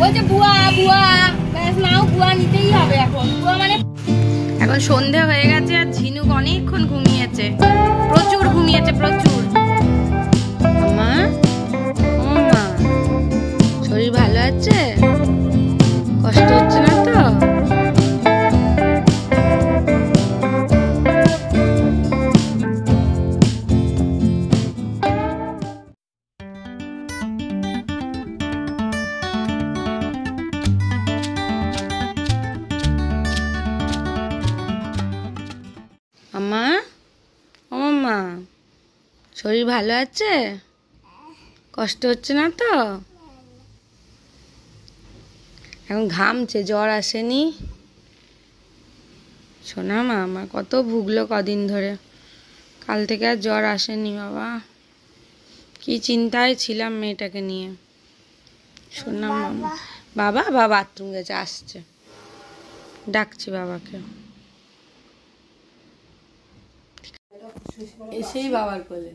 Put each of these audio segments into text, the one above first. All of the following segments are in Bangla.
বলছে বুয়া বুয়া, ব্যাস নাও বুয়া নিতেই হবে এখন। বুয়া মানে এখন সন্ধে হয়ে গেছে আর ঝিনুক অনেকক্ষণ ঘুমিয়েছে, প্রচুর ঘুমিয়েছে, প্রচুর। মা ও মা, শরীর ভালো আছে? কষ্ট হচ্ছে না তো? আম্মা ও মা, শরীর ভালো আছে? কষ্ট হচ্ছে না তো? এখন ঘামছে, জ্বর আসেনি? শোনা মা আমার কত ভুগলো কদিন ধরে, কাল থেকে আর জ্বর আসেনি বাবা। কি চিন্তায় ছিলাম মেয়েটাকে নিয়ে। শোনা মামা, বাবা বাবা বাথরুম গেছে, আসছে, ডাকছি বাবাকে। এসেই বাবার কোলে,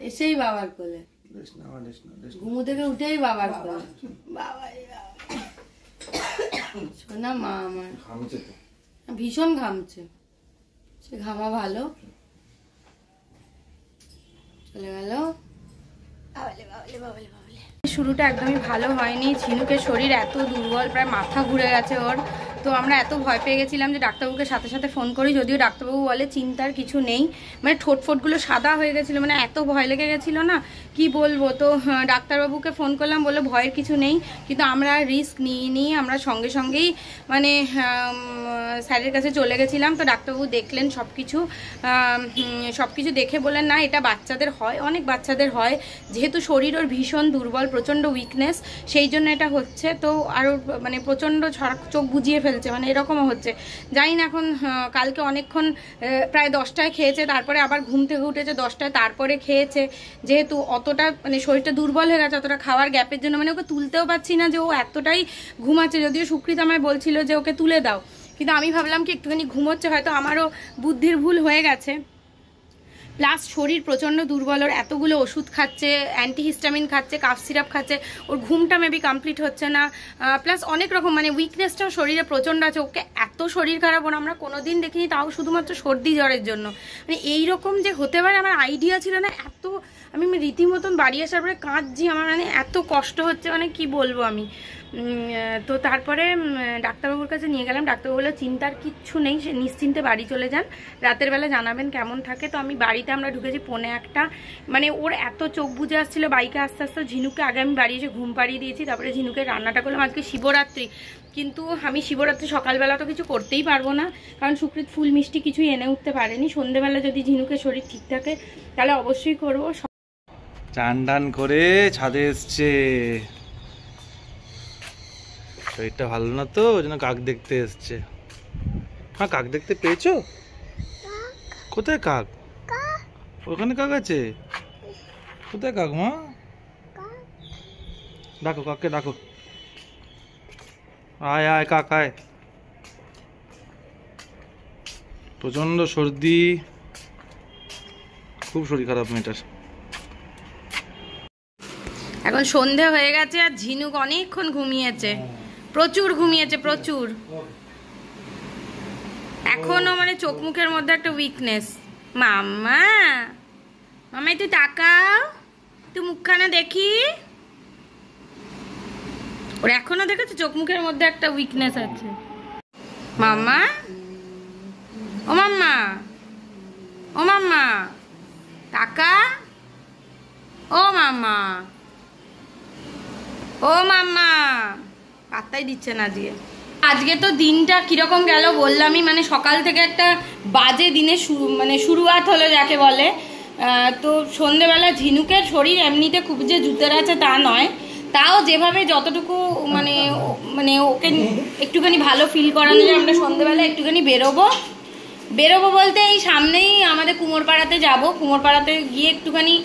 এসেই বাবার কোলে, ঘুমু থেকে উঠেই বাবার কোলে। বাবা শোনা মা আমার ভীষণ ঘামছে, সে ঘামা ভালো, চলে গেল। শুরুটা একদমই ভালো হয়নি, ঝিনুকের শরীর এত দুর্বল, প্রায় মাথা ঘুরে গেছে ওর। তো আমরা এত ভয় পেয়ে গেছিলাম যে ডাক্তারবাবুকে সাথে সাথে ফোন করি, যদিও ডাক্তারবাবু বলে চিন্তার কিছু নেই। মানে ঠোঁটফোটগুলো সাদা হয়ে গেছিলো, মানে এত ভয় লেগে গেছিলো না কি বলবো। তো ডাক্তারবাবুকে ফোন করলাম, বললো ভয়ের কিছু নেই। কিন্তু আমরা রিস্ক নিয়ে আমরা সঙ্গে সঙ্গেই মানে স্যারের কাছে চলে গেছিলাম। তো ডাক্তারবাবু দেখলেন সব কিছু দেখে বললেন না এটা বাচ্চাদের হয়, অনেক বাচ্চাদের হয়, যেহেতু শরীর ওর ভীষণ দুর্বল, প্রচণ্ড উইকনেস, সেই জন্য এটা হচ্ছে। তো আরও মানে প্রচণ্ড চোখ বুজিয়ে ফেলছে, মানে এরকমও হচ্ছে। জানি না এখন, কালকে অনেকক্ষণ প্রায় 10টায় খেয়েছে, তারপরে আবার ঘুম থেকে উঠেছে 10টায়, তারপরে খেয়েছে। যেহেতু অতটা মানে শরীরটা দুর্বল হয়ে গেছে, অতটা খাওয়ার গ্যাপের জন্য মানে ওকে তুলতেও পারছি না, যে ও এতটাই ঘুমাচ্ছে। যদিও সুকৃত আমায় বলছিল যে ওকে তুলে দাও, কিন্তু আমি ভাবলাম কি একটুখানি ঘুমোচ্ছে, হয়তো আমারও বুদ্ধির ভুল হয়ে গেছে। প্লাস শরীর প্রচণ্ড দুর্বল, ওর এতগুলো ওষুধ খাচ্ছে, অ্যান্টিহিস্টামিন খাচ্ছে, কাফ সিরাপ খাচ্ছে, ওর ঘুমটা মেবি কমপ্লিট হচ্ছে না। প্লাস অনেক রকম মানে উইকনেসটাও শরীরে প্রচণ্ড আছে। ওকে এত শরীর খারাপ ওর আমরা কোনোদিন দেখিনি, তাও শুধুমাত্র সর্দি জ্বরের জন্য। মানে এইরকম যে হতে পারে আমার আইডিয়া ছিল না। এত আমি রীতিমতন বাড়ি আসার পরে কাঁদছি, আমার মানে এত কষ্ট হচ্ছে, মানে কি বলবো আমি। তো তারপরে ডাক্তারবাবুর কাছে নিয়ে গেলাম। ডাক্তারবাবু বললো চিন্তার কিচ্ছু নেই, সে নিশ্চিন্তে বাড়ি চলে যান, রাতের বেলা জানাবেন কেমন থাকে। তো আমি বাড়িতে আমরা ঢুকেছি 1:45, মানে ওর এত চোখ বুজে আসছিলো বাইকে আস্তে আস্তে। ঝিনুককে আগে আমি বাড়ি এসে ঘুম পাড়িয়ে দিয়েছি, তারপরে ঝিনুকের রান্নাটা করলাম। আজকে শিবরাত্রি, কিন্তু আমি শিবরাত্রি সকালবেলা তো কিছু করতেই পারবো না, কারণ সুকৃত ফুল মিষ্টি কিছুই এনে উঠতে পারেনি। সন্ধ্যেবেলা যদি ঝিনুকের শরীর ঠিক থাকে তাহলে অবশ্যই করবো। চান টান করে ছাদে এসছে, শরীরটা ভালো না তো, ওই জন্য কাক দেখতে এসছে। হ্যাঁ কাক দেখতে পেয়েছো? কোথায় কাক? ওখানে কাক আছে। কোথায় কাক মা? ডাকো কাককে, ডাকো। আয় আয় কাক আয়। প্রচন্ড সর্দি, খুব শরীর খারাপ মেয়েটার। এখন সন্ধে হয়ে গেছে আর ঝিনুক অনেকক্ষণ ঘুমিয়েছে, প্রচুর ঘুমিয়েছে, প্রচুর। এখনো মানে চোখ মুখের মধ্যে একটা উইকনেস। মাম্মা মামা একটু তাকাও, একটু মুখখানা দেখি। ওর এখনো দেখেছো চোখ মুখের মধ্যে একটা উইকনেস আছে। মাম্মা ও মাম্মা, ও মাম্মা তাকা, ও মাম্মা, ও মাম্মা, পাত্তাই দিচ্ছে না আজকে। আজকে তো দিনটা কিরকম গেল বললামই, মানে সকাল থেকে একটা বাজে দিনে শুরুয়াত হলো যাকে বলে। তো সন্ধেবেলা ঝিনুকের শরীর এমনিতে খুব যে জুতের আছে তা নয়, তাও যেভাবে যতটুকু মানে ওকে একটুখানি ভালো ফিল করানো যায়, আমরা সন্ধেবেলা একটুখানি বেরোবো বলতে এই সামনেই আমাদের কুমোরপাড়াতে যাব। কুমোরপাড়াতে গিয়ে একটুখানি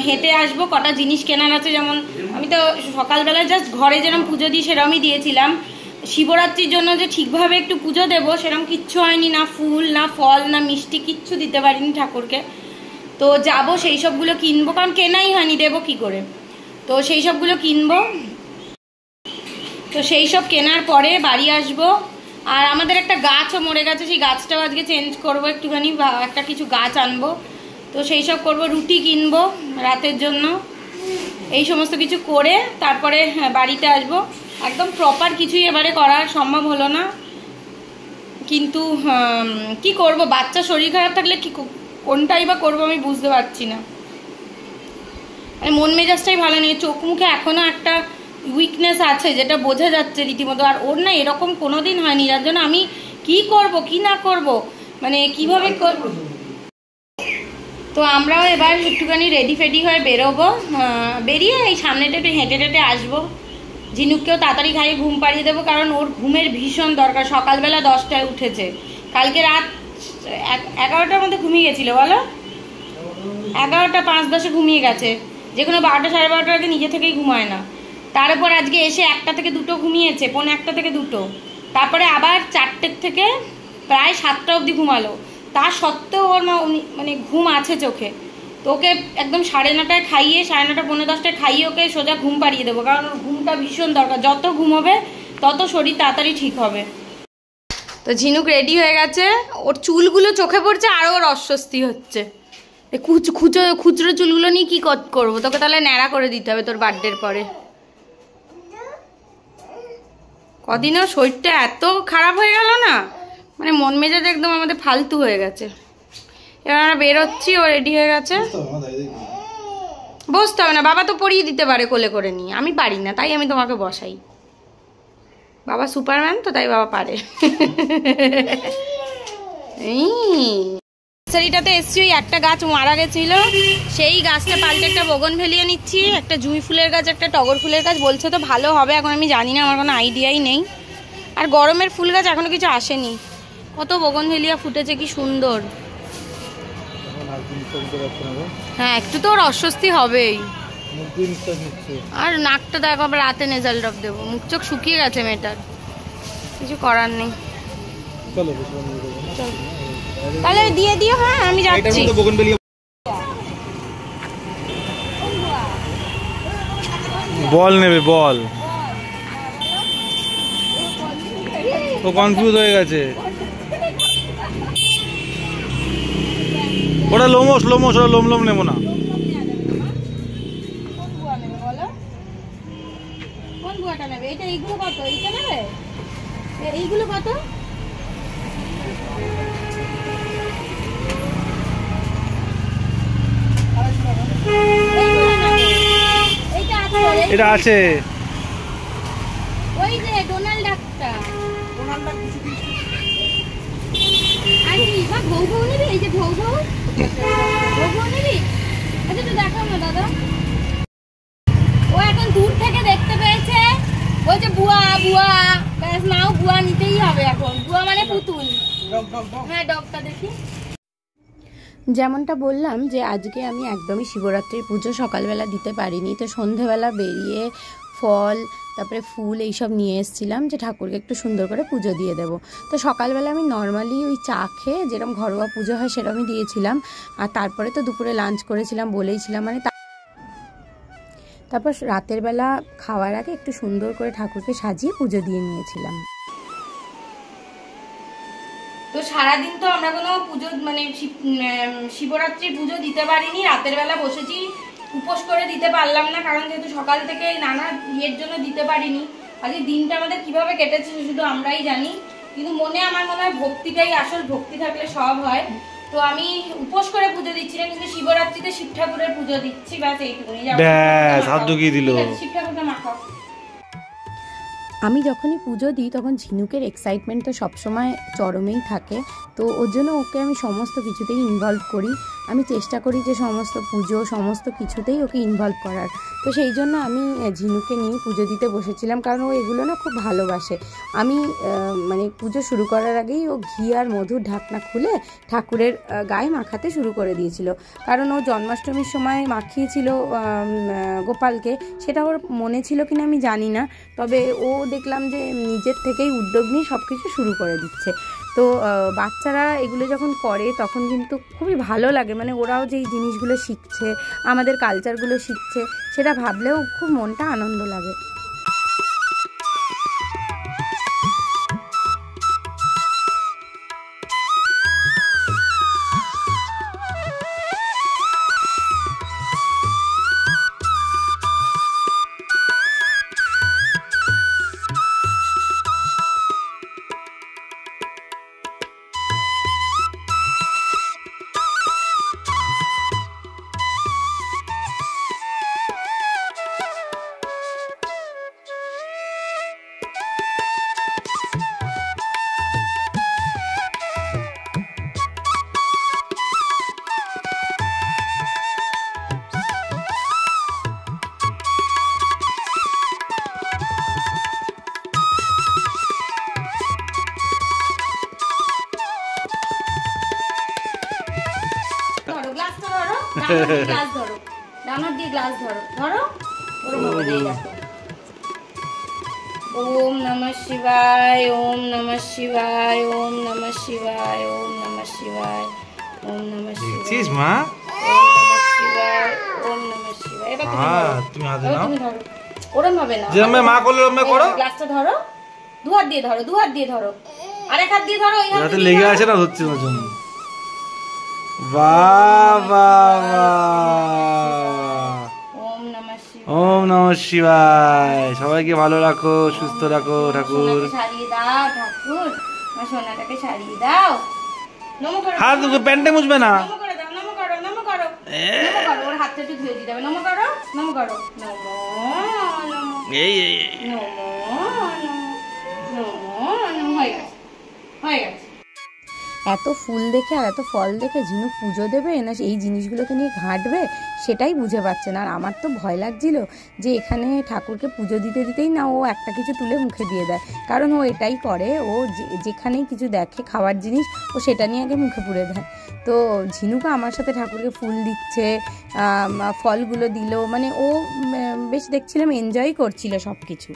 হেঁটে আসবো, কটা জিনিস কেনার আছে। যেমন আমি তো সকালবেলা জাস্ট ঘরে যেরকম পুজো দিই সেরকমই দিয়েছিলাম। শিবরাত্রির জন্য যে ঠিকভাবে একটু পুজো দেবো সেরকম কিচ্ছু হয়নি, না ফুল না ফল না মিষ্টি কিচ্ছু দিতে পারিনি ঠাকুরকে। তো যাব সেই সবগুলো কিনবো, কারণ কেনাই হয়নি, দেবো কি করে। তো সেই সবগুলো কিনবো। তো সেই সব কেনার পরে বাড়ি আসবো। আর আমাদের একটা গাছও মরে গেছে, সেই গাছটাও আজকে চেঞ্জ করবো একটুখানি, বা একটা কিছু গাছ আনবো। তো সেই সব করবো, রুটি কিনবো রাতের জন্য, এই সমস্ত কিছু করে তারপরে বাড়িতে আসবো। একদম প্রপার কিছুই এবারে করা সম্ভব হলো না, কিন্তু কি করব, বাচ্চা শরীর খারাপ থাকলে কি কোনটাই বা করবো আমি বুঝতে পারছি না। মানে মন মেজাজটাই ভালো নেই, চোখ মুখে এখনো একটা উইকনেস আছে যেটা বোঝা যাচ্ছে রীতিমতো। আর ওর না এরকম কোনোদিন হয়নি, যার জন্য আমি কি করব কি না করব, মানে কিভাবে করব। তো আমরাও এবার একটুখানি রেডি ফেডি হয়ে বেরোবো, বেরিয়ে এই সামনেটা একটু হেঁটে টেটে আসবো। ঝিনুককেও তাড়াতাড়ি খাইয়ে ঘুম পাড়িয়ে দেবো, কারণ ওর ঘুমের ভীষণ দরকার। সকালবেলা 10টায় উঠেছে, কালকে রাত 11টার মধ্যে ঘুমিয়ে গেছিলো, বলো 11টা 5-10 ঘুমিয়ে গেছে। যে কোনো 12টা 12:30 আগে নিজে থেকেই ঘুমায় না। তার উপর আজকে এসে 1টা থেকে 2টো ঘুমিয়েছে, 1:45 থেকে 2টো, তারপরে আবার 4টে থেকে প্রায় 7টা অবধি ঘুমালো। তা সত্ত্বেও ওর মানে ঘুম আছে চোখে। তো ওকে একদম 9:30টায় খাইয়ে, 9:30 9:45টায় খাইয়ে ওকে সোজা ঘুম পাড়িয়ে দেবো, কারণ ওর ঘুমটা ভীষণ দরকার। যত ঘুমোবে তত শরীর তাড়াতাড়ি ঠিক হবে। তো ঝিনুক রেডি হয়ে গেছে, ওর চুলগুলো চোখে পড়ছে, আরও ওর অস্বস্তি হচ্ছে। খুচরো চুলগুলো নিয়ে কি করবো, তোকে তাহলে ন্যাড়া করে দিতে হবে তোর বার্থডের পরে। কদিনও শরীরটা এত খারাপ হয়ে গেল না, মানে মন মেজাজ একদম আমাদের ফালতু হয়ে গেছে। এবার আমরা বেরোচ্ছি, ও রেডি হয়ে গেছে। বসতে হবে না, বাবা তো পরিয়ে দিতে পারে কোলে করে নিয়ে, আমি পারি না, তাই আমি তোমাকে বসাই। বাবা সুপারম্যান তো, তাই বাবা পারে। নার্সারিটাতে এসছি, ওই একটা গাছ মারা গেছিল, সেই গাছটা পাল্টে একটা বোগনভেলিয়া নিচ্ছি, একটা জুঁই ফুলের গাছ, একটা টগর ফুলের গাছ। বলছে তো ভালো হবে, এখন আমি জানি না, আমার কোনো আইডিয়াই নেই। আর গরমের ফুল গাছ এখনো কিছু আসেনি। কত বোগনভেলিয়া ফুটেছে, কি সুন্দর। হ্যাঁ, একটু তো ওর অস্বস্তি হবেই। আর নাকটা দেখো, আবার রাতে নেজাল ড্রপ দেবো, মুখ চোখ শুকিয়ে গেছে মেয়েটার, কিছু করার নেই। তাহলে দিয়ে দিও। হ্যাঁ, আমি যাচ্ছি। বল নেবে, বল। ও কনফিউজ হয়ে গেছে। ওটা লোমোস, ওটা লোম নেবো না। কোন গুয়াটা নেবে? এটা এইগুলো কত? এইটা নেবে? এইগুলো কত? এটা আছে, ওই যে ডোনাল্ড ডাকটা। আর কি বা ঘৌ নিবি? এই যে ঘৌ নিবি? আচ্ছা তো দেখাও না দাদা। ও এখন দূর থেকে দেখতে পেয়েছে, বলছে বুয়া বুয়া, ব্যাস নাও, বুয়া নিতেই হবে এখন। বুয়া মানে পুতুল। হ্যাঁ, ডগটা দেখি। যেমনটা বললাম যে আজকে আমি একদমই শিবরাত্রির পুজো সকালবেলা দিতে পারিনি, তো সন্ধেবেলা বেরিয়ে ফল তারপরে ফুল এইসব নিয়ে এসেছিলাম যে ঠাকুরকে একটু সুন্দর করে পুজো দিয়ে দেবো। তো সকালবেলা আমি নর্মালি ওই চা খেয়ে যেরকম ঘরোয়া পুজো হয় সেরকমই দিয়েছিলাম। আর তারপরে তো দুপুরে লাঞ্চ করেছিলাম, বলেইছিলাম, মানে তারপর রাতের বেলা খাওয়ার আগে একটু সুন্দর করে ঠাকুরকে সাজিয়ে পুজো দিয়ে নিয়েছিলাম। তো সারাদিন তো আমরা কোনো পুজো মানে শিবরাত্রির পুজো দিতে পারিনি। রাতের বেলা বসেছি, উপোস করে দিতে পারলাম না, কারণ যেহেতু সকাল থেকে নানা ইয়ের জন্য দিতে পারিনি। আজকে দিনটা আমাদের কিভাবে কেটেছে শুধু আমরাই জানি, কিন্তু মনে আমার মনে হয় ভক্তিটাই আসল, ভক্তি থাকলে সব হয়। তো আমি উপোস করে পুজো দিচ্ছি না, কিন্তু শিবরাত্রিতে শিব ঠাকুরের পুজো দিচ্ছি, ব্যাস এইটুকুনি। শিব ঠাকুরকে মাখাও। আমি যখনই পুজো দিই তখন ঝিনুকের এক্সাইটমেন্ট তো সবসময় চরমেই থাকে। তো ওর জন্য ওকে আমি সমস্ত কিছুতেই ইনভলভ করি। আমি চেষ্টা করি যে সমস্ত পুজো সমস্ত কিছুতেই ওকে ইনভলভ করার। তো সেই জন্য আমি ঝিনুকে নিয়ে পুজো দিতে বসেছিলাম, কারণ ও এগুলো না খুব ভালোবাসে। আমি মানে পুজো শুরু করার আগেই ও ঘি আর মধুর ঢাকনা খুলে ঠাকুরের গায়ে মাখাতে শুরু করে দিয়েছিল, কারণ ও জন্মাষ্টমীর সময় মাখিয়েছিল গোপালকে। সেটা ওর মনে ছিল কিনা আমি জানি না, তবে ও দেখলাম যে নিজের থেকেই উদ্যোগ নিয়ে সব কিছু শুরু করে দিচ্ছে। তো বাচ্চারা এগুলো যখন করে তখন কিন্তু খুবই ভালো লাগে, মানে ওরাও যেই জিনিসগুলো শিখছে, আমাদের কালচারগুলো শিখছে, সেটা ভাবলেও খুব মনটা আনন্দ লাগে। গ্লাস ধরো, ডান হাত দিয়ে গ্লাস ধরো, ধরো। ওরম ভাবে এই দেখো। ওম নমঃ শিবায়, ওম নমঃ শিবায়, ওম নমঃ শিবায়, ওম নমঃ শিবায়, ওম নমঃ দেখছিস শিবায়, মা? ওম নমঃ শিবায়, ওম নমঃ শিবায়। এবার তুমি ধরো, তুমি হাতে এবার নাও, তুমি ধরো। ওরম ভাবে না, যেরকম মা করলে ওরকম করো। গ্লাসটা ধরো, দু হাত দিয়ে ধরো, দু হাত দিয়ে ধরো, আর এক হাত দিয়ে ধরো, ওই হাতে হাতে দিয়ে লেগে ধরো। আছে না, ধরছি না জন্য। বাহ বাহ বাহ। ওম নমঃ শিবায়। ওম নমঃ শিবায়। সবাইকে ভালো রাখো, সুস্থ রাখো ঠাকুর। সোনাকে সারিয়ে দাও ঠাকুর, আমার সোনাটাকে সারিয়ে দাও। নমো করো, হাত প্যান্টে মুছবে না। নমো করে দাও, নমো করো, নমো করো, নমো করো। ওর হাতটা একটু ধুয়ে দিতে হবে। নমো করো, নমো করো, নমো নমো এই নমো নমো নমো। হয়ে গেছে, হয়ে গেছে। এত ফুল দেখে আর এত ফল দেখে ঝিনুক পুজো দেবে না এই জিনিসগুলোকে নিয়ে ঘাঁটবে, সেটাই বুঝে পাচ্ছে না। আর আমার তো ভয় লাগছিল যে এখানে ঠাকুরকে পুজো দিতে দিতেই না ও একটা কিছু তুলে মুখে দিয়ে দেয়, কারণ ও এটাই করে, ও যেখানেই কিছু দেখে খাওয়ার জিনিস ও সেটা নিয়ে আগে মুখে পুরে দেয়। তো ঝিনুকও আমার সাথে ঠাকুরকে ফুল দিচ্ছে, ফলগুলো দিল, মানে ও বেশ দেখছিলাম এনজয় করছিল সব কিছু।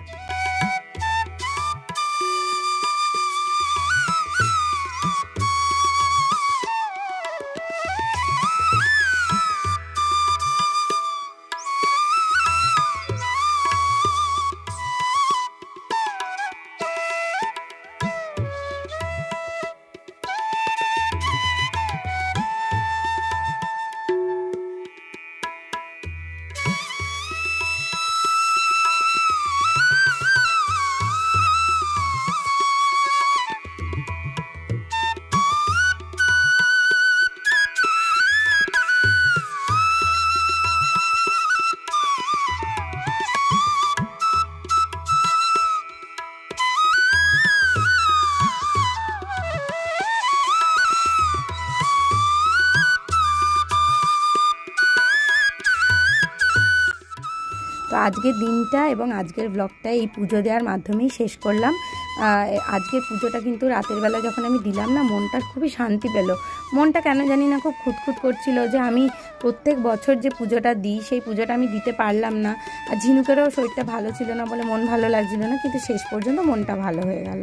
তো আজকের দিনটা এবং আজকের ব্লগটা এই পুজো দেওয়ার মাধ্যমেই শেষ করলাম। আজকের পুজোটা কিন্তু রাতের বেলা যখন আমি দিলাম না, মনটা খুবই শান্তি পেল। মনটা কেন জানি না খুব খুঁতখুত করছিল যে আমি প্রত্যেক বছর যে পুজোটা দিই সেই পুজোটা আমি দিতে পারলাম না। আর ঝিনুকেরও শরীরটা ভালো ছিল না বলে মন ভালো লাগছিল না, কিন্তু শেষ পর্যন্ত মনটা ভালো হয়ে গেল।